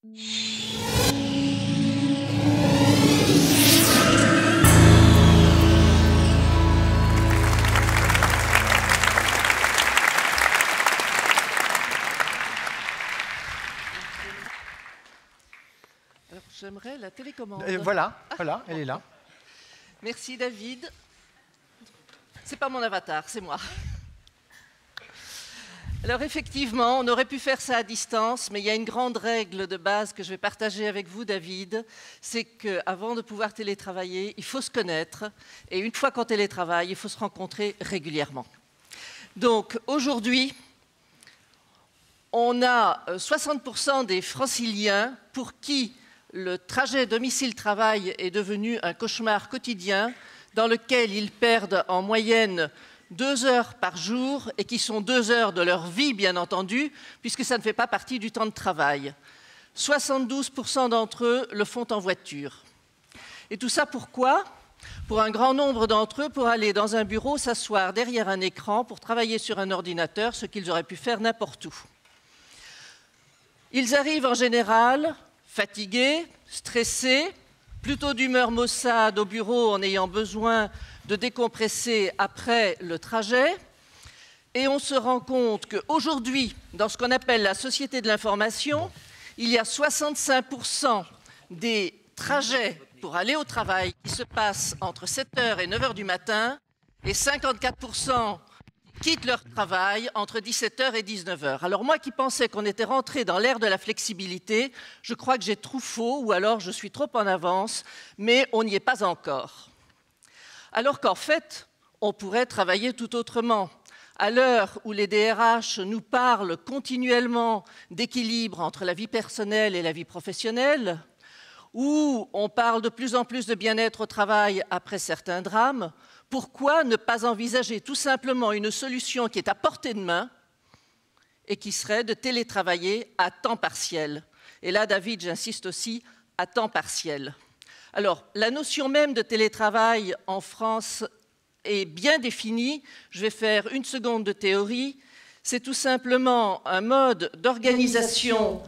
Alors, j'aimerais la télécommande. Voilà, elle est là. Merci David. C'est pas mon avatar, c'est moi. Alors effectivement, on aurait pu faire ça à distance, mais il y a une grande règle de base que je vais partager avec vous, David, c'est qu'avant de pouvoir télétravailler, il faut se connaître, et une fois qu'on télétravaille, il faut se rencontrer régulièrement. Donc aujourd'hui, on a 60% des franciliens pour qui le trajet domicile-travail est devenu un cauchemar quotidien dans lequel ils perdent en moyenne 2 heures par jour et qui sont 2 heures de leur vie, bien entendu, puisque ça ne fait pas partie du temps de travail. 72% d'entre eux le font en voiture. Et tout ça pourquoi ? Pour un grand nombre d'entre eux, pour aller dans un bureau, s'asseoir derrière un écran, pour travailler sur un ordinateur, ce qu'ils auraient pu faire n'importe où. Ils arrivent en général fatigués, stressés, plutôt d'humeur maussade au bureau en ayant besoin de décompresser après le trajet. Et on se rend compte qu'aujourd'hui, dans ce qu'on appelle la société de l'information, il y a 65% des trajets pour aller au travail qui se passent entre 7h et 9h du matin et 54% quittent leur travail entre 17h et 19h. Alors moi qui pensais qu'on était rentré dans l'ère de la flexibilité, je crois que j'ai trop faux ou alors je suis trop en avance, mais on n'y est pas encore. Alors qu'en fait, on pourrait travailler tout autrement. À l'heure où les DRH nous parlent continuellement d'équilibre entre la vie personnelle et la vie professionnelle, où on parle de plus en plus de bien-être au travail après certains drames, pourquoi ne pas envisager tout simplement une solution qui est à portée de main et qui serait de télétravailler à temps partiel? Et là, David, j'insiste aussi, à temps partiel. Alors, la notion même de télétravail en France est bien définie. Je vais faire une seconde de théorie. C'est tout simplement un mode d'organisation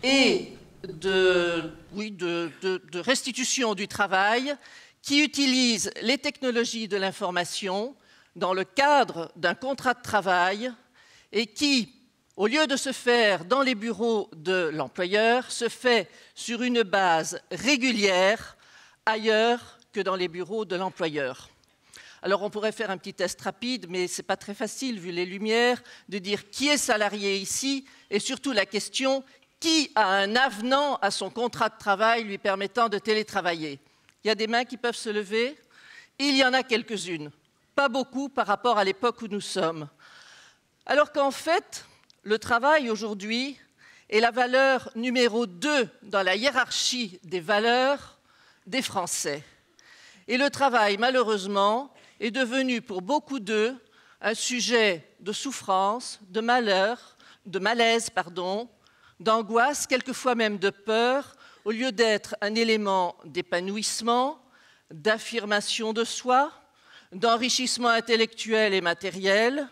et de restitution du travail qui utilise les technologies de l'information dans le cadre d'un contrat de travail et qui, au lieu de se faire dans les bureaux de l'employeur, se fait sur une base régulière ailleurs que dans les bureaux de l'employeur. Alors on pourrait faire un petit test rapide, mais ce n'est pas très facile, vu les lumières, de dire qui est salarié ici, et surtout la question, qui a un avenant à son contrat de travail lui permettant de télétravailler? Il y a des mains qui peuvent se lever. Il y en a quelques-unes, pas beaucoup par rapport à l'époque où nous sommes. Alors qu'en fait, le travail aujourd'hui est la valeur numéro 2 dans la hiérarchie des valeurs des Français. Et le travail, malheureusement, est devenu pour beaucoup d'eux un sujet de souffrance, de malheur, de malaise, d'angoisse, quelquefois même de peur, au lieu d'être un élément d'épanouissement, d'affirmation de soi, d'enrichissement intellectuel et matériel.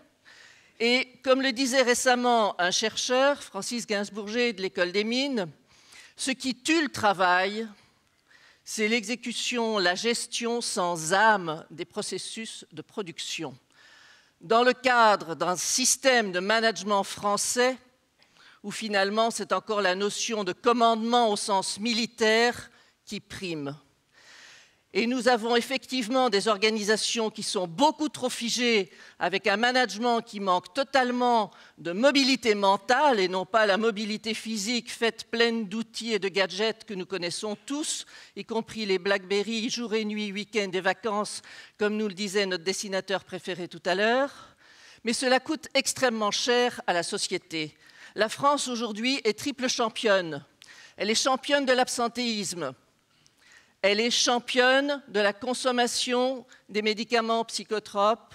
Et comme le disait récemment un chercheur, Francis Gainsbourger de l'École des Mines, ce qui tue le travail, c'est l'exécution, la gestion sans âme des processus de production. Dans le cadre d'un système de management français, où finalement c'est encore la notion de commandement au sens militaire qui prime. Et nous avons effectivement des organisations qui sont beaucoup trop figées, avec un management qui manque totalement de mobilité mentale et non pas la mobilité physique faite pleine d'outils et de gadgets que nous connaissons tous, y compris les BlackBerry, jour et nuit, week-end et vacances, comme nous le disait notre dessinateur préféré tout à l'heure. Mais cela coûte extrêmement cher à la société. La France aujourd'hui est triple championne. Elle est championne de l'absentéisme. Elle est championne de la consommation des médicaments psychotropes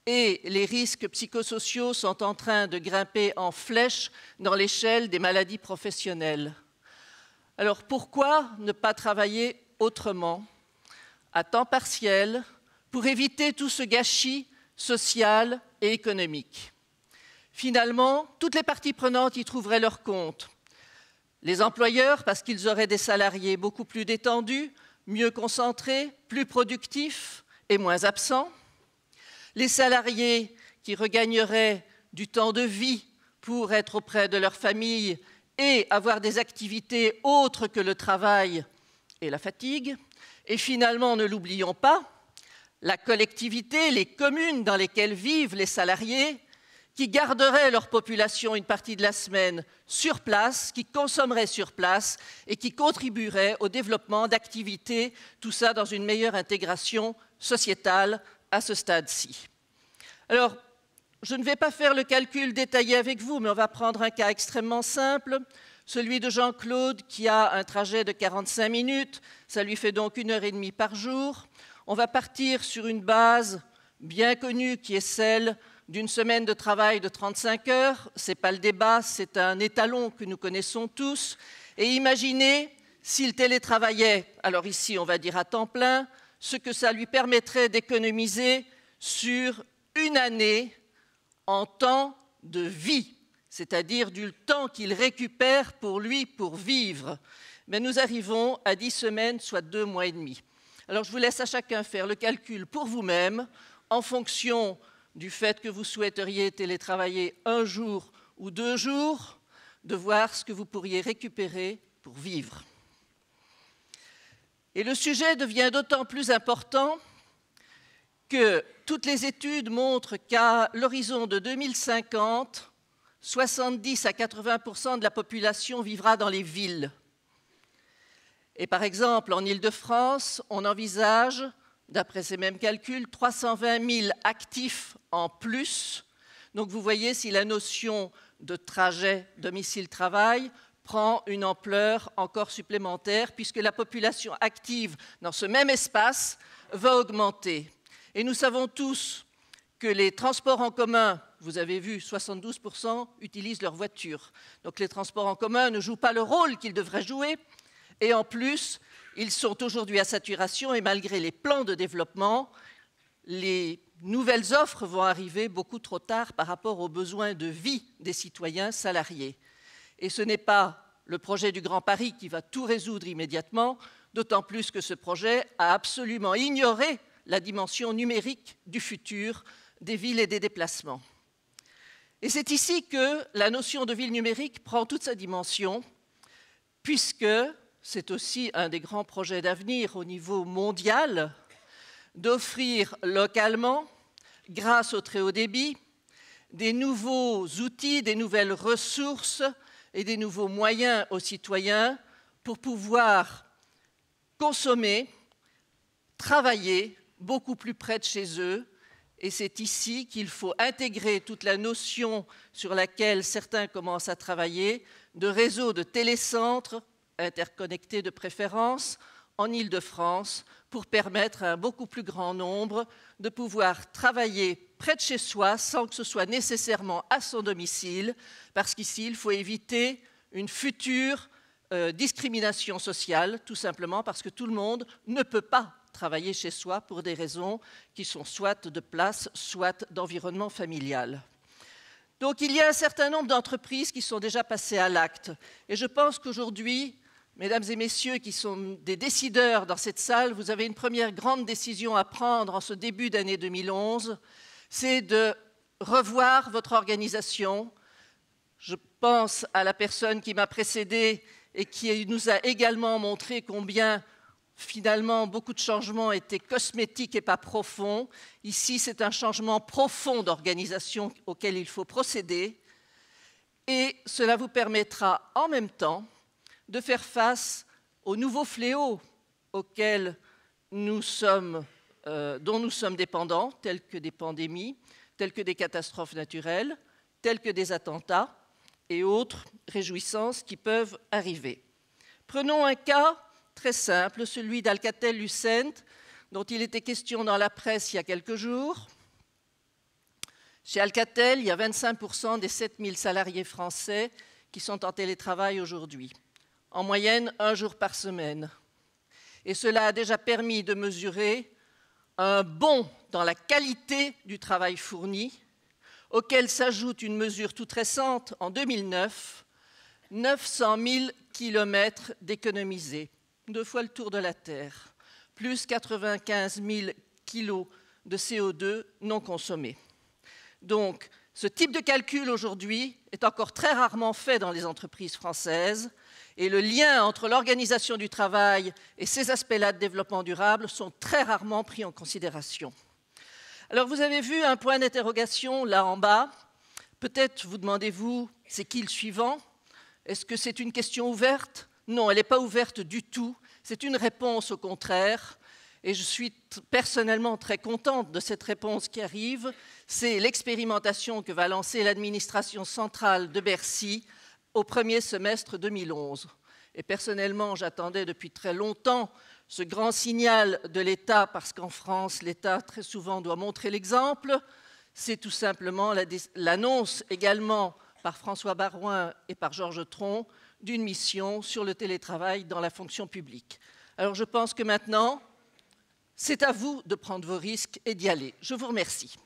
et les risques psychosociaux sont en train de grimper en flèche dans l'échelle des maladies professionnelles. Alors pourquoi ne pas travailler autrement, à temps partiel, pour éviter tout ce gâchis social et économique? Finalement, toutes les parties prenantes y trouveraient leur compte. Les employeurs, parce qu'ils auraient des salariés beaucoup plus détendus, mieux concentrés, plus productifs et moins absents. Les salariés qui regagneraient du temps de vie pour être auprès de leur famille et avoir des activités autres que le travail et la fatigue. Et finalement, ne l'oublions pas, la collectivité, les communes dans lesquelles vivent les salariés, qui garderaient leur population une partie de la semaine sur place, qui consommeraient sur place et qui contribueraient au développement d'activités, tout ça dans une meilleure intégration sociétale à ce stade-ci. Alors, je ne vais pas faire le calcul détaillé avec vous, mais on va prendre un cas extrêmement simple, celui de Jean-Claude qui a un trajet de 45 minutes, ça lui fait donc 1h30 par jour. On va partir sur une base bien connue qui est celle d'une semaine de travail de 35 heures. Ce n'est pas le débat, c'est un étalon que nous connaissons tous. Et imaginez s'il télétravaillait, alors ici on va dire à temps plein, ce que ça lui permettrait d'économiser sur une année en temps de vie, c'est-à-dire du temps qu'il récupère pour lui pour vivre. Mais nous arrivons à 10 semaines, soit 2 mois et demi. Alors je vous laisse à chacun faire le calcul pour vous-même en fonction du fait que vous souhaiteriez télétravailler 1 jour ou 2 jours, de voir ce que vous pourriez récupérer pour vivre. Et le sujet devient d'autant plus important que toutes les études montrent qu'à l'horizon de 2050, 70 à 80% de la population vivra dans les villes. Et par exemple, en Île-de-France, on envisage, d'après ces mêmes calculs, 320 000 actifs en plus. Donc vous voyez si la notion de trajet domicile-travail prend une ampleur encore supplémentaire, puisque la population active dans ce même espace va augmenter. Et nous savons tous que les transports en commun, vous avez vu, 72% utilisent leur voiture. Donc les transports en commun ne jouent pas le rôle qu'ils devraient jouer. Et en plus, ils sont aujourd'hui à saturation et malgré les plans de développement, les nouvelles offres vont arriver beaucoup trop tard par rapport aux besoins de vie des citoyens salariés. Et ce n'est pas le projet du Grand Paris qui va tout résoudre immédiatement, d'autant plus que ce projet a absolument ignoré la dimension numérique du futur des villes et des déplacements. Et c'est ici que la notion de ville numérique prend toute sa dimension, puisque c'est aussi un des grands projets d'avenir au niveau mondial, d'offrir localement, grâce au très haut débit, des nouveaux outils, des nouvelles ressources et des nouveaux moyens aux citoyens pour pouvoir consommer, travailler beaucoup plus près de chez eux. Et c'est ici qu'il faut intégrer toute la notion sur laquelle certains commencent à travailler de réseaux de télécentres interconnectés de préférence en Île-de-France pour permettre à un beaucoup plus grand nombre de pouvoir travailler près de chez soi sans que ce soit nécessairement à son domicile, parce qu'ici, il faut éviter une future discrimination sociale, tout simplement parce que tout le monde ne peut pas travailler chez soi pour des raisons qui sont soit de place, soit d'environnement familial. Donc il y a un certain nombre d'entreprises qui sont déjà passées à l'acte. Et je pense qu'aujourd'hui, mesdames et messieurs qui sont des décideurs dans cette salle, vous avez une première grande décision à prendre en ce début d'année 2011, c'est de revoir votre organisation. Je pense à la personne qui m'a précédée et qui nous a également montré combien finalement beaucoup de changements étaient cosmétiques et pas profonds. Ici, c'est un changement profond d'organisation auquel il faut procéder et cela vous permettra en même temps de faire face aux nouveaux fléaux auxquels dont nous sommes dépendants, tels que des pandémies, tels que des catastrophes naturelles, tels que des attentats et autres réjouissances qui peuvent arriver. Prenons un cas très simple, celui d'Alcatel-Lucent, dont il était question dans la presse il y a quelques jours. Chez Alcatel, il y a 25% des 7000 salariés français qui sont en télétravail aujourd'hui, en moyenne 1 jour par semaine. Et cela a déjà permis de mesurer un bond dans la qualité du travail fourni, auquel s'ajoute une mesure toute récente, en 2009, 900 000 kilomètres d'économisés, 2 fois le tour de la Terre, plus 95 000 kilos de CO2 non consommés. Donc, ce type de calcul aujourd'hui est encore très rarement fait dans les entreprises françaises et le lien entre l'organisation du travail et ces aspects-là de développement durable sont très rarement pris en considération. Alors, vous avez vu un point d'interrogation là en bas. Peut-être vous demandez-vous, c'est qui le suivant? Est-ce que c'est une question ouverte? Non, elle n'est pas ouverte du tout. C'est une réponse au contraire. Et je suis personnellement très contente de cette réponse qui arrive. C'est l'expérimentation que va lancer l'administration centrale de Bercy au premier semestre 2011. Et personnellement, j'attendais depuis très longtemps ce grand signal de l'État, parce qu'en France, l'État très souvent doit montrer l'exemple. C'est tout simplement l'annonce également par François Baroin et par Georges Tron d'une mission sur le télétravail dans la fonction publique. Alors je pense que maintenant, c'est à vous de prendre vos risques et d'y aller. Je vous remercie.